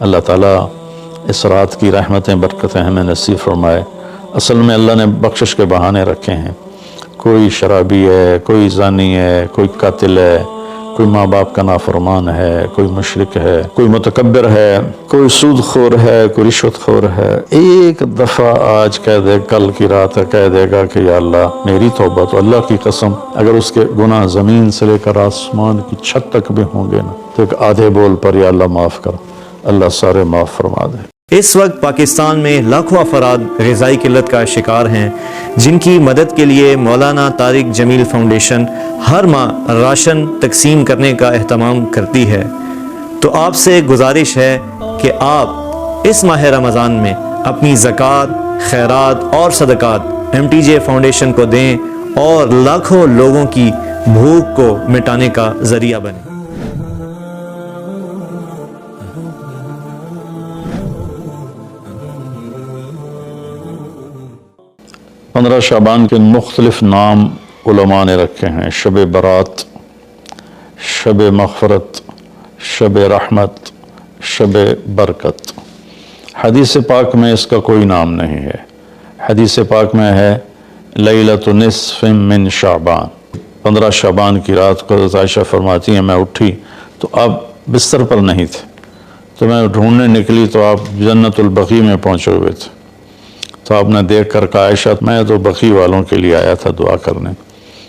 اللہ تعالیٰ اس رات کی رحمتیں برکتیں ہمیں نصیب فرمائے۔ اصل میں اللہ نے بخشش کے بہانے رکھے ہیں، کوئی شرابی ہے، کوئی زانی ہے، کوئی قاتل ہے، کوئی ماں باپ کا نافرمان ہے، کوئی مشرک ہے، کوئی متکبر ہے، کوئی سود خور ہے، کوئی رشوت خور ہے۔ ایک دفعہ آج کہہ دے، کل کی رات کہہ دے گا کہ یا اللہ میری توبہ، تو اللہ کی قسم اگر اس کے گناہ زمین سے لے کر آسمان کی چھت تک بھی ہوں گے نا، تو ایک آدھے بول پر یا اللہ معاف کر، اللہ سارے معاف فرما دے۔ اس وقت پاکستان میں لاکھوں افراد غذائی قلت کا شکار ہیں، جن کی مدد کے لیے مولانا طارق جمیل فاؤنڈیشن ہر ماہ راشن تقسیم کرنے کا اہتمام کرتی ہے۔ تو آپ سے گزارش ہے کہ آپ اس ماہ رمضان میں اپنی زکوٰۃ، خیرات اور صدقات MTJ فاؤنڈیشن کو دیں اور لاکھوں لوگوں کی بھوک کو مٹانے کا ذریعہ بنیں۔ 15 شعبان کے مختلف نام علماء نے رکھے ہیں، شب برات، شب مغفرت، شب رحمت، شب برکت۔ حدیث پاک میں اس کا کوئی نام نہیں ہے۔ حدیث پاک میں ہے لیلۃ نصف من شعبان، 15 شعبان کی رات کو حضرت عائشہ فرماتی ہیں میں اٹھی تو آپ بستر پر نہیں تھے، تو میں ڈھونڈنے نکلی تو آپ جنت البقیع میں پہنچے ہوئے تھے، تو آپ نے دیکھ کر کہا عائشہ میں تو بقیع والوں کے لیے آیا تھا دعا کرنے۔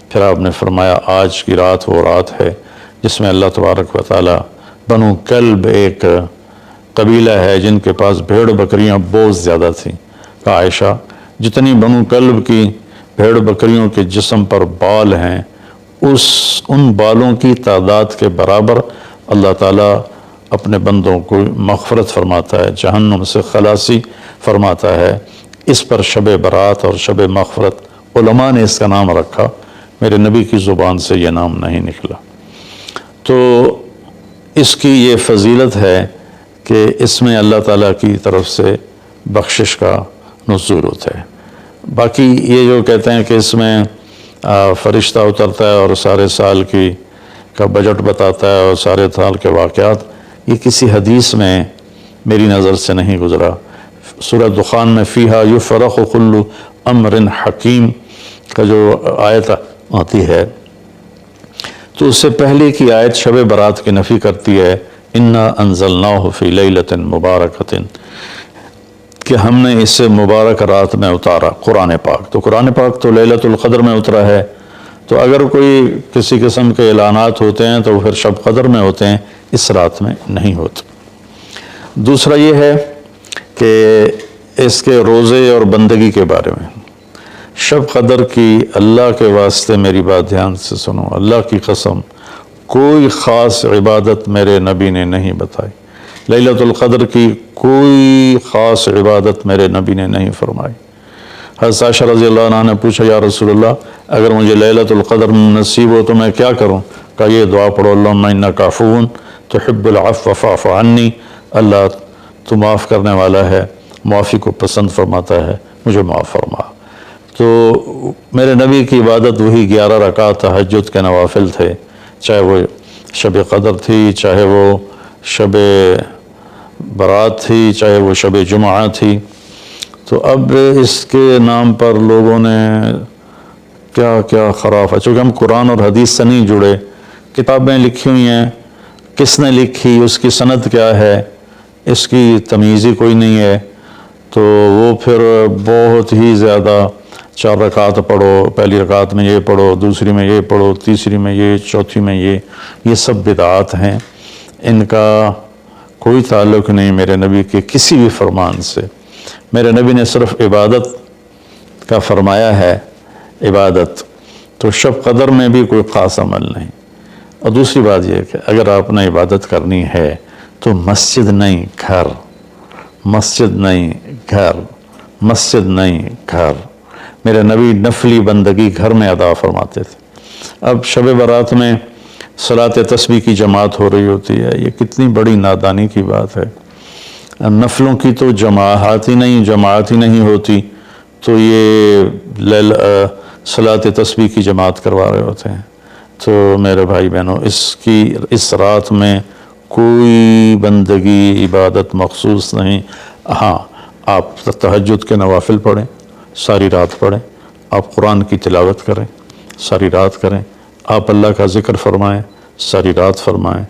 پھر آپ نے فرمایا آج کی رات وہ رات ہے جس میں اللہ تبارک و تعالی بنو کلب ایک قبیلہ ہے جن کے پاس بھیڑ بکریاں بہت زیادہ تھیں، کہا عائشہ جتنی بنو کلب کی بھیڑ بکریوں کے جسم پر بال ہیں ان بالوں کی تعداد کے برابر اللہ تعالیٰ اپنے بندوں کو مغفرت فرماتا ہے، جہنم سے خلاصی فرماتا ہے۔ اس پر شب برات اور شب مغفرت علماء نے اس کا نام رکھا، میرے نبی کی زبان سے یہ نام نہیں نکلا۔ تو اس کی یہ فضیلت ہے کہ اس میں اللہ تعالیٰ کی طرف سے بخشش کا نزول ہوتا ہے۔ باقی یہ جو کہتے ہیں کہ اس میں فرشتہ اترتا ہے اور سارے سال کا بجٹ بتاتا ہے اور سارے سال کے واقعات، یہ کسی حدیث میں میری نظر سے نہیں گزرا۔ سورہ دخان میں فیہا یفرق کل امر حکیم کا جو آیت آتی ہے تو اس سے پہلے کی آیت شب برات کی نفی کرتی ہے، انا انزلناہ فی لیلۃ مبارکۃ، کہ ہم نے اس سے مبارک رات میں اتارا قرآن پاک۔ تو قرآن پاک تو لیلۃ القدر میں اترا ہے، تو اگر کوئی کسی قسم کے اعلانات ہوتے ہیں تو وہ پھر شب قدر میں ہوتے ہیں، اس رات میں نہیں ہوتے۔ دوسرا یہ ہے کہ اس کے روزے اور بندگی کے بارے میں، شب قدر کی اللہ کے واسطے میری بات دھیان سے سنو، اللہ کی قسم کوئی خاص عبادت میرے نبی نے نہیں بتائی، لیلۃ القدر کی کوئی خاص عبادت میرے نبی نے نہیں فرمائی۔ حضرت عائشہ رضی اللہ عنہ نے پوچھا یا رسول اللہ اگر مجھے لیلۃ القدر نصیب ہو تو میں کیا کروں؟ کہا یہ دعا پڑھو، اللہم انک عفو تحب العفو فاعف عنی، اللہ تو معاف کرنے والا ہے، معافی کو پسند فرماتا ہے، مجھے معاف فرما۔ تو میرے نبی کی عبادت وہی 11 رکعت تہجد کے نوافل تھے، چاہے وہ شب قدر تھی، چاہے وہ شب برات تھی، چاہے وہ شب جمعہ تھی۔ تو اب اس کے نام پر لوگوں نے کیا کیا خرافہ، چونکہ ہم قرآن اور حدیث سے نہیں جڑے، کتابیں لکھی ہوئی ہیں، کس نے لکھی، اس کی سند کیا ہے، اس کی تمیز ہی کوئی نہیں ہے، تو وہ پھر بہت ہی زیادہ 4 رکعت پڑھو، پہلی رکعت میں یہ پڑھو، دوسری میں یہ پڑھو، تیسری میں یہ، چوتھی میں یہ سب بدعات ہیں، ان کا کوئی تعلق نہیں میرے نبی کے کسی بھی فرمان سے۔ میرے نبی نے صرف عبادت کا فرمایا ہے، عبادت تو شب قدر میں بھی کوئی خاص عمل نہیں۔ اور دوسری بات یہ کہ اگر آپ نے عبادت کرنی ہے تو مسجد نہیں گھر، مسجد نہیں گھر، مسجد نہیں گھر۔ میرے نبی نفلی بندگی گھر میں ادا فرماتے تھے۔ اب شب برات میں صلاۃ تسبیح کی جماعت ہو رہی ہوتی ہے، یہ کتنی بڑی نادانی کی بات ہے۔ نفلوں کی تو جماعت ہی نہیں ہوتی، تو یہ صلاۃ تسبیح کی جماعت کروا رہے ہوتے ہیں۔ تو میرے بھائی بہنوں، اس رات میں کوئی بندگی عبادت مخصوص نہیں. ہاں آپ تہجد کے نوافل پڑھیں، ساری رات پڑھیں، آپ قرآن کی تلاوت کریں، ساری رات کریں، آپ اللہ کا ذکر فرمائیں، ساری رات فرمائیں،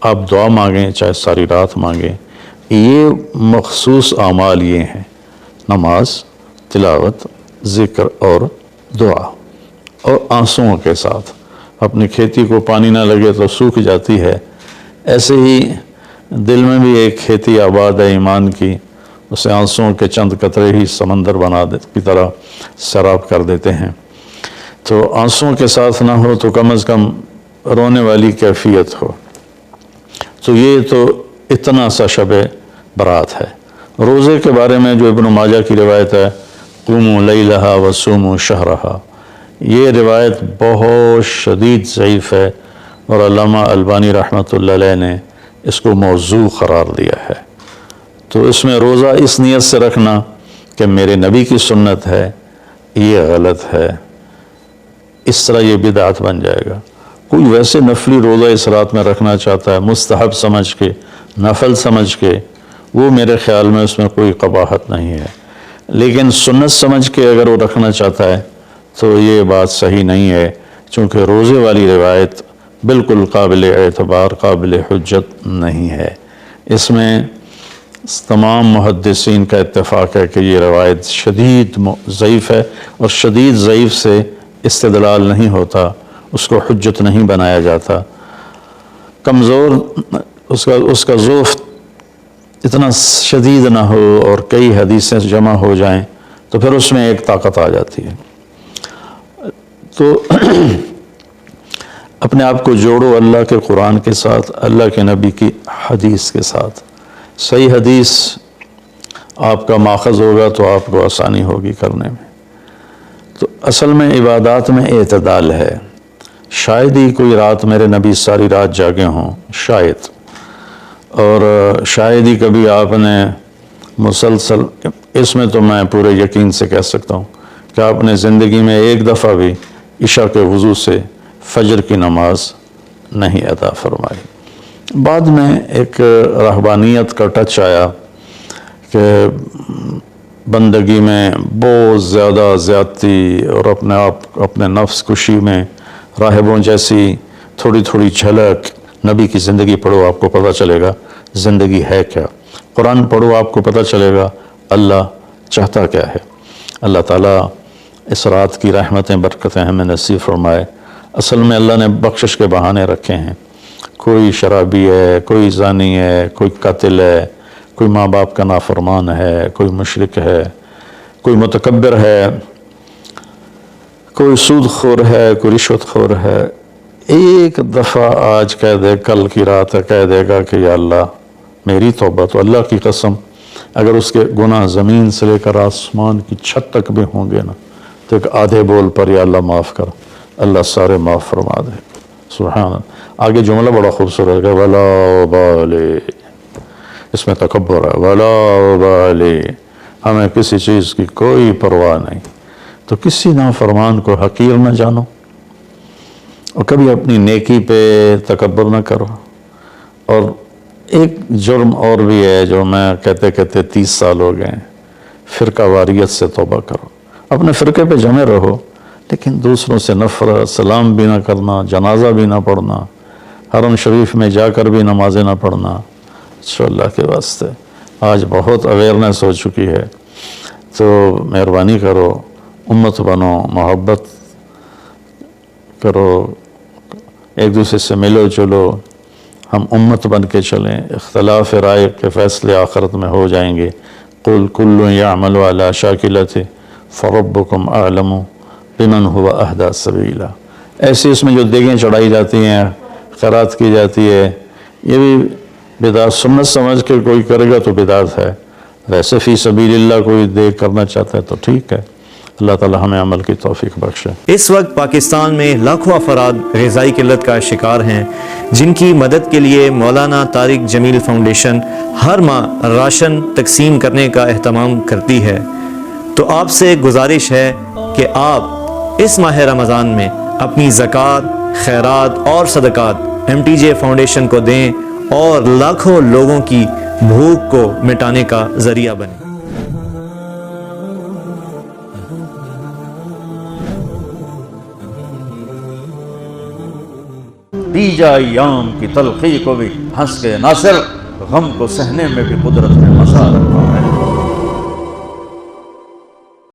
آپ دعا مانگیں چاہے ساری رات مانگیں. یہ مخصوص اعمال یہ ہیں: نماز، تلاوت، ذکر اور دعا، اور آنسوؤں کے ساتھ. اپنی کھیتی کو پانی نہ لگے تو سوکھ جاتی ہے، ایسے ہی دل میں بھی ایک کھیتی آباد ہے ایمان کی، اسے آنسوؤں کے چند قطرے ہی سمندر کی طرح سیراب کر دیتے ہیں. تو آنسوؤں کے ساتھ نہ ہو تو کم از کم رونے والی کیفیت ہو. تو یہ تو اتنا سا شب برات ہے. روزے کے بارے میں جو ابن ماجہ کی روایت ہے، قوموا لیلہا وصوموا شہرہا، یہ روایت بہت شدید ضعیف ہے، اور علامہ البانی رحمۃ اللہ علیہ نے اس کو موضوع قرار دیا ہے. تو اس میں روزہ اس نیت سے رکھنا کہ میرے نبی کی سنت ہے، یہ غلط ہے، اس طرح یہ بدعت بن جائے گا. کوئی ویسے نفلی روزہ اس رات میں رکھنا چاہتا ہے مستحب سمجھ کے، نفل سمجھ کے، وہ میرے خیال میں اس میں کوئی قباحت نہیں ہے. لیکن سنت سمجھ کے اگر وہ رکھنا چاہتا ہے تو یہ بات صحیح نہیں ہے، چونکہ روزے والی روایت بالکل قابل اعتبار، قابل حجت نہیں ہے. اس میں تمام محدثین کا اتفاق ہے کہ یہ روایت شدید ضعیف ہے، اور شدید ضعیف سے استدلال نہیں ہوتا، اس کو حجت نہیں بنایا جاتا. کمزور اس کا ضعف اتنا شدید نہ ہو اور کئی حدیثیں جمع ہو جائیں تو پھر اس میں ایک طاقت آ جاتی ہے. تو اپنے آپ کو جوڑو اللہ کے قرآن کے ساتھ، اللہ کے نبی کی حدیث کے ساتھ. صحیح حدیث آپ کا ماخذ ہوگا تو آپ کو آسانی ہوگی کرنے میں. تو اصل میں عبادات میں اعتدال ہے. شاید ہی کوئی رات میرے نبی ساری رات جاگے ہوں، شاید، اور شاید ہی کبھی آپ نے مسلسل، اس میں تو میں پورے یقین سے کہہ سکتا ہوں کہ آپ نے زندگی میں ایک دفعہ بھی عشاء کے وضو سے فجر کی نماز نہیں ادا فرمائی. بعد میں ایک رہبانیت کا ٹچ آیا کہ بندگی میں بہت زیادہ زیادتی اور اپنے نفس کشی میں راہبوں جیسی تھوڑی تھوڑی جھلک. نبی کی زندگی پڑھو آپ کو پتہ چلے گا زندگی ہے کیا، قرآن پڑھو آپ کو پتہ چلے گا اللہ چاہتا کیا ہے. اللہ تعالیٰ اس رات کی رحمتیں برکتیں ہمیں نصیب فرمائے. اصل میں اللہ نے بخشش کے بہانے رکھے ہیں. کوئی شرابی ہے، کوئی زانی ہے، کوئی قاتل ہے، کوئی ماں باپ کا نافرمان ہے، کوئی مشرک ہے، کوئی متکبر ہے، کوئی سود خور ہے، کوئی رشوت خور ہے. ایک دفعہ آج کہہ دے، کل کی رات کہہ دے گا کہ یا اللہ میری توبہ. تو اللہ کی قسم اگر اس کے گناہ زمین سے لے کر آسمان کی چھت تک بھی ہوں گے نا تو ایک آدھے بول پر یا اللہ معاف کر، اللہ سارے معاف فرما دے. سبحان اللہ. آگے جملہ بڑا خوبصورت ہے، ولا ابالی، اس میں تکبر ہے، ولا ابالی، ہمیں کسی چیز کی کوئی پرواہ نہیں. تو کسی نافرمان کو حقیر نہ جانو، اور کبھی اپنی نیکی پہ تکبر نہ کرو. اور ایک جرم اور بھی ہے جو میں کہتے 30 سال ہو گئے، فرقہ واریت سے توبہ کرو. اپنے فرقے پہ جمے رہو لیکن دوسروں سے نفرت، سلام بھی نہ کرنا، جنازہ بھی نہ پڑھنا، حرم شریف میں جا کر بھی نمازیں نہ پڑھنا. اللہ کے واسطے آج بہت اویئرنیس ہو چکی ہے، تو مہربانی کرو، امت بنو، محبت کرو، ایک دوسرے سے ملو جلو، ہم امت بن کے چلیں. اختلاف رائے کے فیصلے آخرت میں ہو جائیں گے. قل کل یعمل علی شاکلتہ فربکم اعلم بمن هو اہدی سبیلا. ایسے اس میں جو دیگیں چڑھائی جاتی ہیں، خیرات کی جاتی ہے، یہ بھی بدعت سنت سمجھ کے کوئی کرے گا تو بدعت ہے. ویسے فی سبیل اللہ کوئی دیگ کرنا چاہتا ہے تو ٹھیک ہے. اللہ تعالی ہمیں عمل کی توفیق بخشے. اس وقت پاکستان میں لاکھوں افراد غذائی قلت کا شکار ہیں، جن کی مدد کے لیے مولانا طارق جمیل فاؤنڈیشن ہر ماہ راشن تقسیم کرنے کا اہتمام کرتی ہے. تو آپ سے گزارش ہے کہ آپ اس ماہ رمضان میں اپنی زکوٰۃ، خیرات اور صدقات MTJ فاؤنڈیشن کو دیں اور لاکھوں لوگوں کی بھوک کو مٹانے کا ذریعہ بنے۔ دی جائے ایام کی تلخی کو بھی ہنس کے ناصر، غم کو سہنے میں بھی قدرت نے مزہ رکھا ہے۔